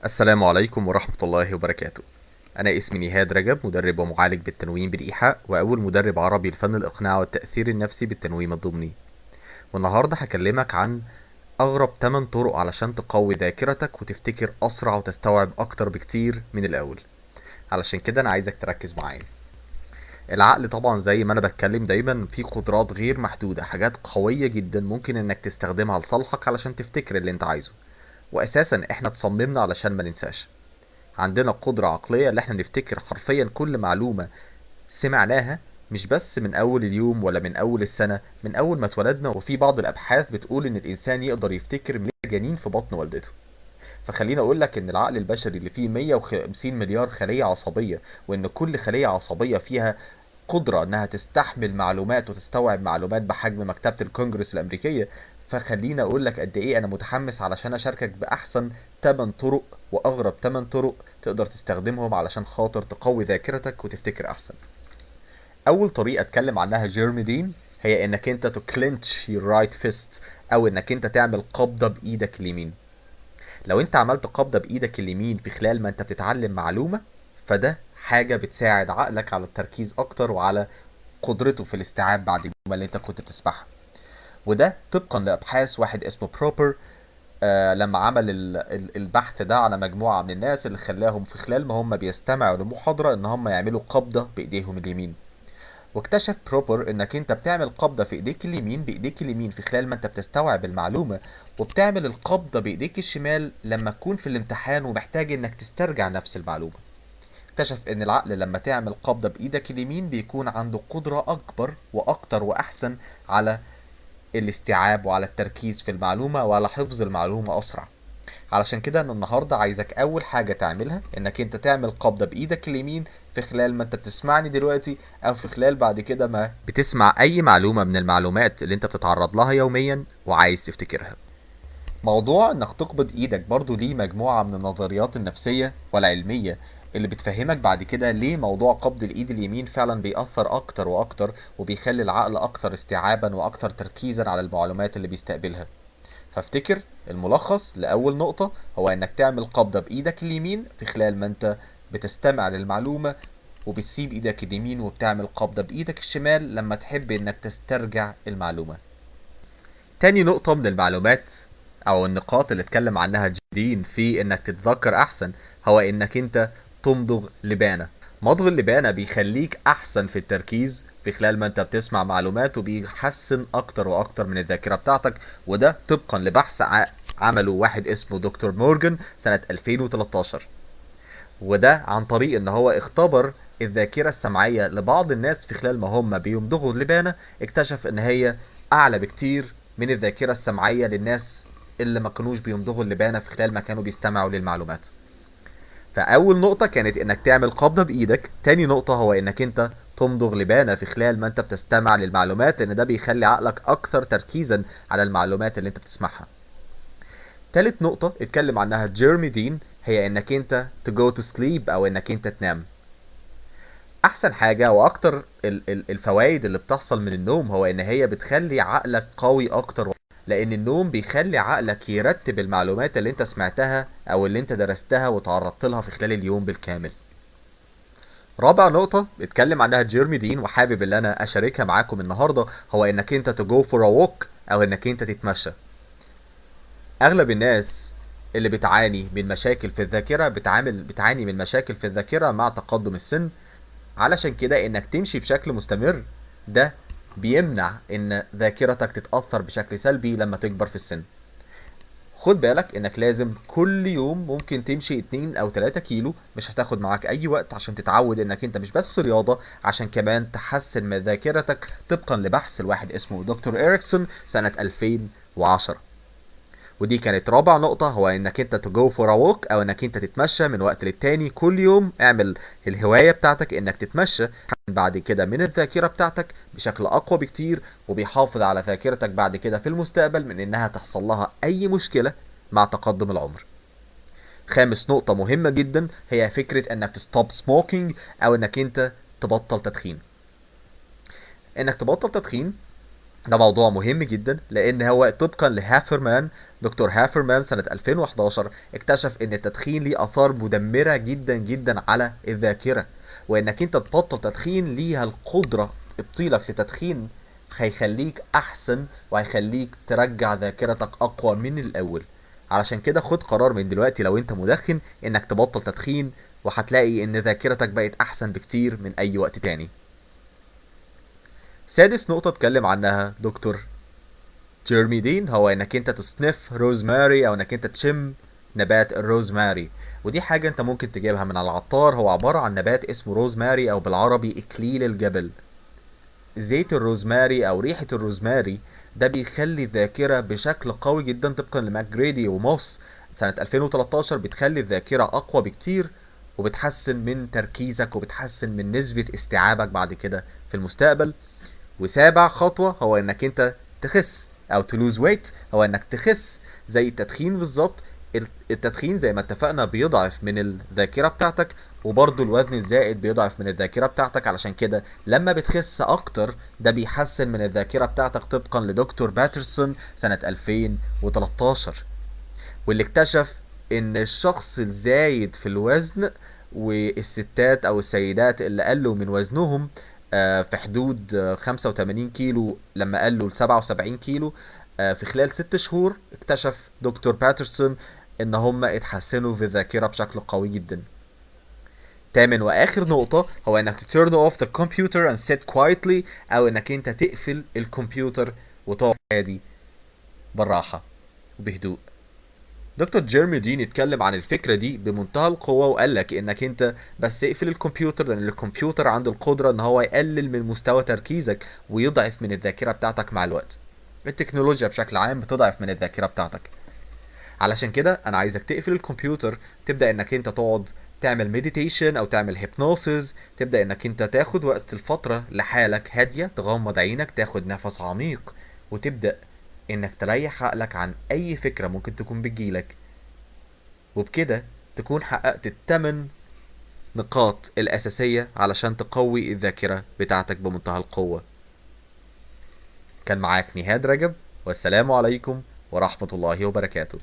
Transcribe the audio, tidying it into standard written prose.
السلام عليكم ورحمة الله وبركاته. أنا اسمي نهاد رجب، مدرب ومعالج بالتنويم بالإيحاء، وأول مدرب عربي لفن الإقناع والتأثير النفسي بالتنويم الضمني. والنهاردة هكلمك عن أغرب 8 طرق علشان تقوي ذاكرتك وتفتكر أسرع وتستوعب أكتر بكتير من الأول. علشان كده أنا عايزك تركز معايا. العقل طبعا زي ما أنا بتكلم دايما فيه قدرات غير محدودة، حاجات قوية جدا ممكن إنك تستخدمها لصالحك علشان تفتكر اللي أنت عايزه. وأساسا إحنا تصممنا علشان ما ننساش. عندنا قدرة عقلية اللي احنا نفتكر حرفيا كل معلومة سمعناها، مش بس من أول اليوم ولا من أول السنة، من أول ما اتولدنا. وفي بعض الأبحاث بتقول إن الإنسان يقدر يفتكر من جنين في بطن والدته. فخليني أقول لك إن العقل البشري اللي فيه 150 مليار خلية عصبية، وإن كل خلية عصبية فيها قدرة إنها تستحمل معلومات وتستوعب معلومات بحجم مكتبة الكونجرس الأمريكية. فخليني أقول لك قد إيه أنا متحمس علشان أشاركك بأحسن 8 طرق وأغرب 8 طرق تقدر تستخدمهم علشان خاطر تقوي ذاكرتك وتفتكر أحسن. أول طريقة أتكلم عنها جيرمي دين، هي إنك أنت to clench your right fist، أو إنك أنت تعمل قبضة بإيدك اليمين. لو أنت عملت قبضة بإيدك اليمين في خلال ما أنت بتتعلم معلومة، فده حاجة بتساعد عقلك على التركيز أكتر وعلى قدرته في الاستيعاب بعد المعلومة اللي أنت كنت بتسمعها. وده طبقا لأبحاث واحد اسمه بروبر. لما عمل البحث ده على مجموعة من الناس، اللي خلاهم في خلال ما هم بيستمعوا لمحاضرة ان هم يعملوا قبضة بايديهم اليمين. واكتشف بروبر انك انت بتعمل قبضة في ايديك اليمين بايديك اليمين في خلال ما انت بتستوعب المعلومة، وبتعمل القبضة بايديك الشمال لما تكون في الامتحان ومحتاج انك تسترجع نفس المعلومة. اكتشف ان العقل لما تعمل قبضة بايدك اليمين بيكون عنده قدرة اكبر واكتر واحسن على الاستيعاب وعلى التركيز في المعلومة وعلى حفظ المعلومة أسرع. علشان كده أنا النهاردة عايزك أول حاجة تعملها إنك أنت تعمل قبضة بإيدك اليمين في خلال ما أنت بتسمعني دلوقتي، أو في خلال بعد كده ما بتسمع أي معلومة من المعلومات اللي أنت بتتعرض لها يوميا وعايز تفتكرها. موضوع انك تقبض ايدك برضو ليه مجموعة من النظريات النفسية والعلمية اللي بتفهمك بعد كده ليه موضوع قبض الايد اليمين فعلا بيأثر اكتر واكتر، وبيخلي العقل اكتر استيعابا واكتر تركيزا على المعلومات اللي بيستقبلها. فافتكر الملخص لأول نقطة هو انك تعمل قبضة بايدك اليمين في خلال ما انت بتستمع للمعلومة، وبتسيب ايدك اليمين وبتعمل قبضة بايدك الشمال لما تحب انك تسترجع المعلومة. تاني نقطة من المعلومات او النقاط اللي اتكلم عنها جدين في انك تتذكر احسن، هو انك انت تمضغ لبانة. مضغ اللبانة بيخليك احسن في التركيز في خلال ما انت بتسمع معلومات، وبيحسن اكتر واكتر من الذاكرة بتاعتك. وده طبقا لبحث عمله واحد اسمه دكتور مورجان سنة 2013. وده عن طريق ان هو اختبر الذاكرة السمعية لبعض الناس في خلال ما هم بيمضغوا اللبانة. اكتشف ان هي اعلى بكتير من الذاكرة السمعية للناس اللي ما كانوش بيمضغوا اللبانة في خلال ما كانوا بيستمعوا للمعلومات. فاول نقطة كانت انك تعمل قبضة بايدك. تاني نقطة هو انك انت تمضغ لبانة في خلال ما انت بتستمع للمعلومات، لان ده بيخلي عقلك اكثر تركيزا على المعلومات اللي انت بتسمعها. تالت نقطة اتكلم عنها جيرمي دين هي انك انت to go to sleep، او انك انت تنام. احسن حاجة واكتر الفوائد اللي بتحصل من النوم هو ان هي بتخلي عقلك قوي اكتر، لان النوم بيخلي عقلك يرتب المعلومات اللي انت سمعتها او اللي انت درستها وتعرضت لها في خلال اليوم بالكامل. رابع نقطة اتكلم عنها جيرمي دين وحابب ان انا اشاركها معاكم النهاردة، هو انك انت to go for a walk، او انك انت تتمشى. اغلب الناس اللي بتعاني من مشاكل في الذاكرة بتعاني من مشاكل في الذاكرة مع تقدم السن. علشان كده انك تمشي بشكل مستمر ده بيمنع ان ذاكرتك تتأثر بشكل سلبي لما تكبر في السن. خد بالك انك لازم كل يوم ممكن تمشي 2 او 3 كيلو، مش هتاخد معاك اي وقت عشان تتعود انك انت مش بس رياضة، عشان كمان تحسن من ذاكرتك طبقا لبحث الواحد اسمه دكتور إريكسون سنة 2010. ودي كانت رابع نقطة، هو انك انت to go for a walk، او انك انت تتمشى من وقت للتاني كل يوم. اعمل الهواية بتاعتك انك تتمشى بعد كده من الذاكرة بتاعتك بشكل اقوى بكتير، وبيحافظ على ذاكرتك بعد كده في المستقبل من انها تحصل لها اي مشكلة مع تقدم العمر. خامس نقطة مهمة جدا هي فكرة انك stop smoking، او انك انت تبطل تدخين. انك تبطل تدخين ده موضوع مهم جدا، لان هو طبقا لهافرمان، دكتور هافرمان سنة 2011 اكتشف ان التدخين ليه اثار مدمرة جدا جدا على الذاكرة، وانك انت تبطل تدخين ليها القدرة، ابطيلك لتدخين هيخليك احسن وهيخليك ترجع ذاكرتك اقوى من الاول. علشان كده خد قرار من دلوقتي لو انت مدخن انك تبطل تدخين، وهتلاقي ان ذاكرتك بقت احسن بكتير من اي وقت تاني. سادس نقطة اتكلم عنها دكتور جيرمي دين هو انك انت تصنف روزماري او انك انت تشم نبات الروزماري. ودي حاجة انت ممكن تجيبها من على العطار، هو عبارة عن نبات اسمه روزماري او بالعربي اكليل الجبل. زيت الروزماري او ريحة الروزماري ده بيخلي الذاكرة بشكل قوي جدا، طبقا لماك جريدي وموس سنة 2013 بتخلي الذاكرة اقوى بكتير، وبتحسن من تركيزك وبتحسن من نسبة استيعابك بعد كده في المستقبل. وسابع خطوة هو انك انت تخس او تلوز ويت، هو انك تخس زي التدخين بالظبط. التدخين زي ما اتفقنا بيضعف من الذاكرة بتاعتك، وبرضه الوزن الزائد بيضعف من الذاكرة بتاعتك. علشان كده لما بتخس اكتر ده بيحسن من الذاكرة بتاعتك طبقا لدكتور باترسون سنة 2013، واللي اكتشف ان الشخص الزايد في الوزن والستات او السيدات اللي قلوا من وزنهم في حدود 85 كيلو لما قلوا ل 77 كيلو في خلال 6 شهور، اكتشف دكتور باترسون ان هم اتحسنوا في الذاكرة بشكل قوي جدا. تامن واخر نقطة هو انك turn off the computer and sit quietly، او انك انت تقفل الكمبيوتر وتقعد عادي بالراحة وبهدوء. دكتور جيرمي دين اتكلم عن الفكرة دي بمنتهى القوة، وقال لك انك انت بس اقفل الكمبيوتر، لان الكمبيوتر عنده القدرة ان هو يقلل من مستوى تركيزك ويضعف من الذاكرة بتاعتك مع الوقت. التكنولوجيا بشكل عام بتضعف من الذاكرة بتاعتك. علشان كده انا عايزك تقفل الكمبيوتر، تبدأ انك انت تقعد تعمل مديتيشن او تعمل هيبنوسيس، تبدأ انك انت تاخد وقت الفترة لحالك هادية، تغمض عينك، تاخد نفس عميق، وتبدأ انك تريح عقلك عن اي فكرة ممكن تكون بتجيلك. وبكده تكون حققت التمن نقاط الأساسية علشان تقوي الذاكرة بتاعتك بمنتهى القوة. كان معاك نهاد رجب، والسلام عليكم ورحمة الله وبركاته.